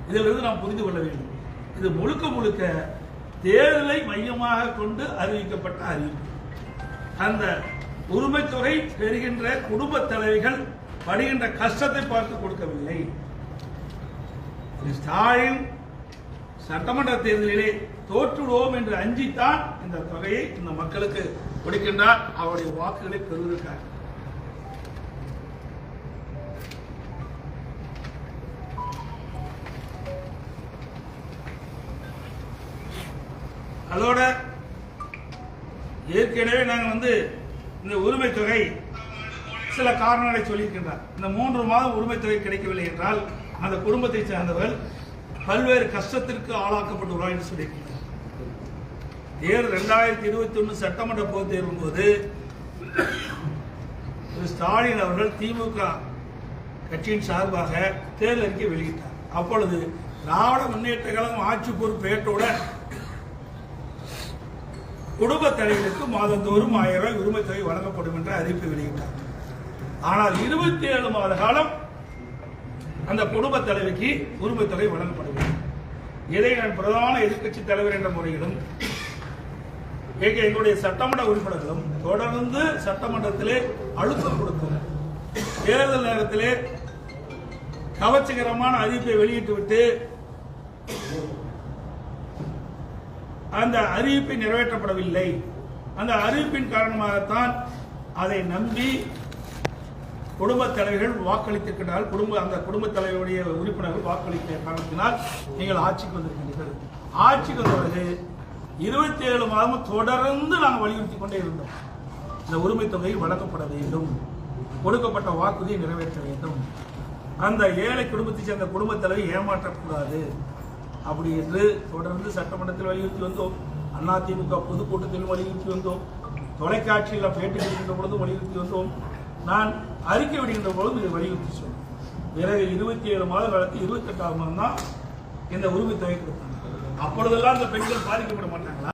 இதிலிருந்து நாம் புரிந்து கொள்ள வேண்டும். இது முழுக்க முழுக்க தேர்தலை மையமாக கொண்டு அறிவிக்கப்பட்ட அறிவிப்பு. அந்த உரிமைத்தொகை பெறுகின்ற குடும்ப தலைவிகள் படுகின்ற கஷ்டத்தை பார்த்து கொடுக்கவில்லை. ஸ்டாலின் சட்டமன்ற தேர்தலிலே தோற்றுடுவோம் என்று அஞ்சித்தான் இந்த தொகையை இந்த மக்களுக்கு கொடுக்கின்றார். அவருடைய வாக்குகளை பெறுவதற்காக. அதோட ஏற்கனவே நாங்கள் இந்த உரிமை தொகை சில காரணங்களை சொல்லியிருக்கின்றார். இந்த 3 மாதம் உரிமை தொகை கிடைக்கவில்லை என்றால் அந்த குடும்பத்தை சார்ந்தவர்கள் பல்வேறு கஷ்டத்திற்கு ஆளாக்கப்பட்டுள்ளார் என்று சொல்லியிருக்கிறார். 2021 சட்டமன்ற பொதுத் தேர்வின் போது ஸ்டாலின் அவர்கள் திமுக கட்சியின் சார்பாக தேர்தல் அறிக்கை வெளியிட்டார். அப்பொழுது திராவிட முன்னேற்ற கழகம் ஆட்சி பொறுப்பேற்றவுடன் குடும்ப தலைவர்களுக்கு மாதந்தோறும் 1000 ரூபாய் உரிமை தொகை வழங்கப்படும் என்ற அறிவிப்பை வெளியிட்டார். ஆனால் 27 மாத காலம் அந்த குடும்ப தலைவிக்கு உரிமை தொகை வழங்கப்படவில்லை. இதை நான் பிரதான எதிர்க்கட்சி தலைவர் என்ற முறையிலும் எங்களுடைய சட்டமன்ற உறுப்பினர்களும் தொடர்ந்து சட்டமன்றத்திலே அழுத்தம் கொடுத்தோம். தேர்தல் நேரத்திலே கவர்ச்சிகரமான அறிவிப்பை வெளியிட்டுவிட்டு அந்த அறிவிப்பை நிறைவேற்றப்படவில்லை. அந்த அறிவிப்பின் காரணமாகத்தான் அதை நம்பி குடும்ப தலைவர்கள் வாக்களித்திருக்கிறார்கள். அந்த குடும்ப தலைவருடைய உறுப்பினர்கள் வாக்களித்த காரணத்தினால் நீங்கள் ஆட்சிக்கு வந்திருக்கிறீர்கள். ஆட்சிக்கு வந்தவர்கள் 27 மாதமும் தொடர்ந்து நாங்கள் வலியுறுத்தி கொண்டே இருந்தோம். இந்த உரிமை தொகை வழங்கப்பட வேண்டும், கொடுக்கப்பட்ட வாக்குறுதியை நிறைவேற்ற வேண்டும், அந்த ஏழை குடும்பத்தை சேர்ந்த குடும்ப தலைவை ஏமாற்றக்கூடாது அப்படி என்று தொடர்ந்து சட்டமன்றத்தில் வலியுறுத்தி வந்தோம். அதிமுக பொதுக்கூட்டத்தில் வலியுறுத்தி வந்தோம். தொலைக்காட்சியில் பேட்டி கொடுக்கின்ற பொழுது வலியுறுத்தி வந்தோம். நான் அறிக்கை விடுகின்ற பொழுது இதை வலியுறுத்தி சொன்னேன். பிறகு 27 மாத காலத்தில் 28ஆம் மாதம் தான் இந்த உரிமை தொகை கொடுத்தாங்க. அப்பொழுதெல்லாம் இந்த பெண்கள் பாதிக்கப்பட மாட்டாங்களா?